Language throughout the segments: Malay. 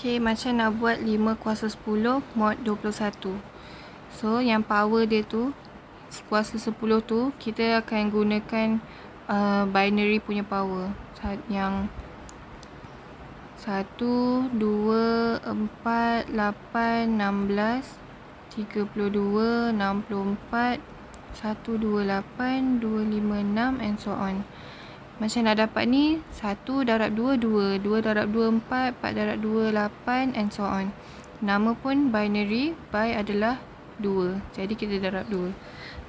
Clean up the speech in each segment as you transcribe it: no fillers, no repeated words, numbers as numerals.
Okay, macam nak buat 5 kuasa 10 mod 21. So, yang power dia tu, kuasa 10 tu, kita akan gunakan binary punya power. Yang 1, 2, 4, 8, 16, 32, 64, 128, 256 and so on. Macam nak dapat ni, 1 darab 2, 2, 2 darab 2, 4, 4 darab 2, 8 and so on. Nama pun binary, by adalah 2. Jadi kita darab 2.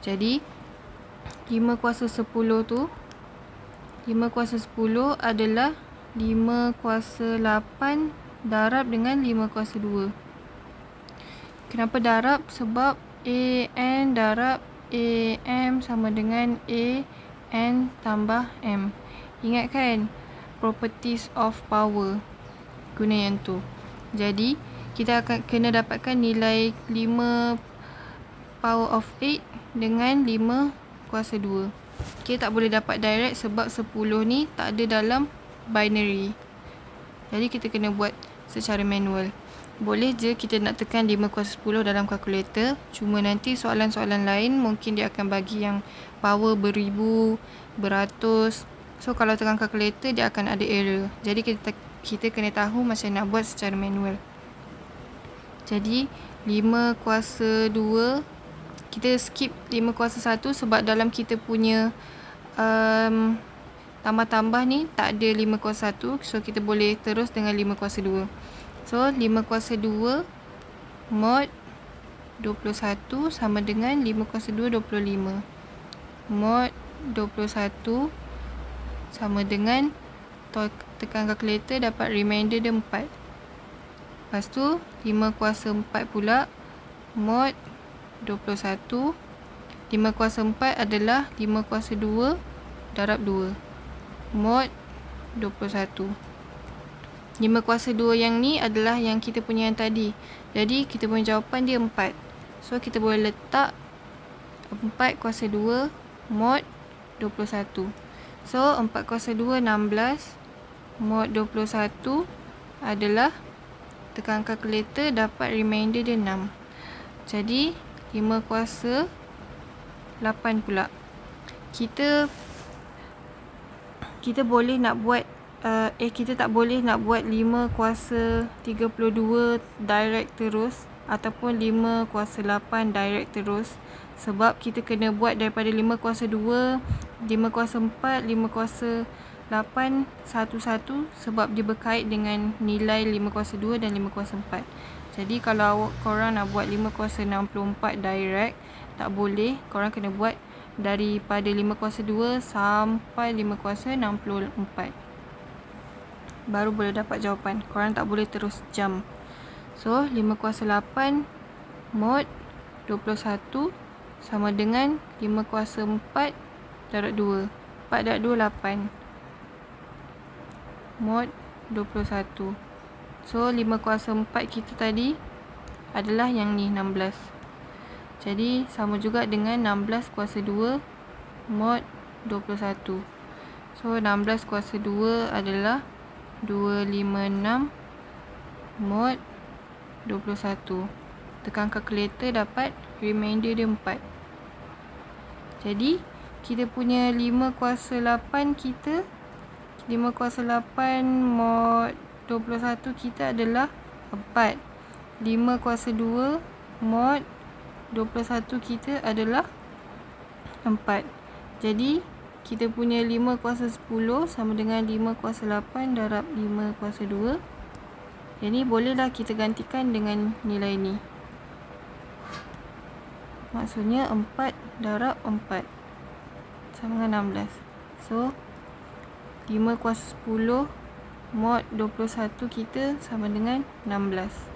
Jadi 5 kuasa 10 tu, 5 kuasa 10 adalah 5 kuasa 8 darab dengan 5 kuasa 2. Kenapa darab? Sebab AN darab AM sama dengan AN tambah M. Ingat kan properties of power, guna yang tu. Jadi kita akan kena dapatkan nilai 5 power of 8 dengan 5 kuasa 2. Kita tak boleh dapat direct sebab 10 ni tak ada dalam binary. Jadi kita kena buat secara manual. Boleh je kita nak tekan 5 kuasa 10 dalam kalkulator. Cuma nanti soalan-soalan lain mungkin dia akan bagi yang power beribu, beratus. So kalau tekan kalkulator dia akan ada error. Jadi kita kena tahu macam nak buat secara manual. Jadi 5 kuasa 2, kita skip 5 kuasa 1 sebab dalam kita punya tambah-tambah ni tak ada 5 kuasa 1. So kita boleh terus dengan 5 kuasa 2. So 5 kuasa 2 mod 21 sama dengan 5 kuasa 2, 25. Mod 21 sama dengan, tekan kalkulator dapat remainder dia 4. Lepas tu 5 kuasa 4 pula mod 21. 5 kuasa 4 adalah 5 kuasa 2 darab 2 mod 21. 5 kuasa 2 yang ni adalah yang kita punya yang tadi. Jadi kita punya jawapan dia 4. So kita boleh letak 4 kuasa 2 mod 21. So 4 kuasa 2 16 mod 21 adalah, tekan kalkulator dapat remainder dia 6. Jadi 5 kuasa 8 pula. Kita boleh nak buat kita tak boleh nak buat 5 kuasa 32 direct terus ataupun 5 kuasa 8 direct terus, sebab kita kena buat daripada 5 kuasa 2, 5 kuasa 4, 5 kuasa 8 satu-satu sebab dia berkait dengan nilai 5 kuasa 2 dan 5 kuasa 4. Jadi kalau korang nak buat 5 kuasa 64 direct, tak boleh. Korang kena buat daripada 5 kuasa 2 sampai 5 kuasa 64. Baru boleh dapat jawapan. Korang tak boleh terus jump. So 5 kuasa 8 mod 21 sama dengan 5 kuasa 4 darab 2. 4 darab 2 8 mod 21. So 5 kuasa 4 kita tadi adalah yang ni 16. Jadi sama juga dengan 16 kuasa 2 mod 21. So 16 kuasa 2 adalah 256 mod 21. Tekan kalkulator dapat remainder dia 4. Jadi kita punya 5 kuasa 8 kita, 5 kuasa 8 mod 21 kita adalah 4. 5 kuasa 2 mod 21 kita adalah 4. Jadi kita punya 5 kuasa 10 sama dengan 5 kuasa 8 darab 5 kuasa 2. Jadi bolehlah kita gantikan dengan nilai ni. Maksudnya 4 darab 4 sama dengan 16. So 5 kuasa 10 mod 21 kita sama dengan 16.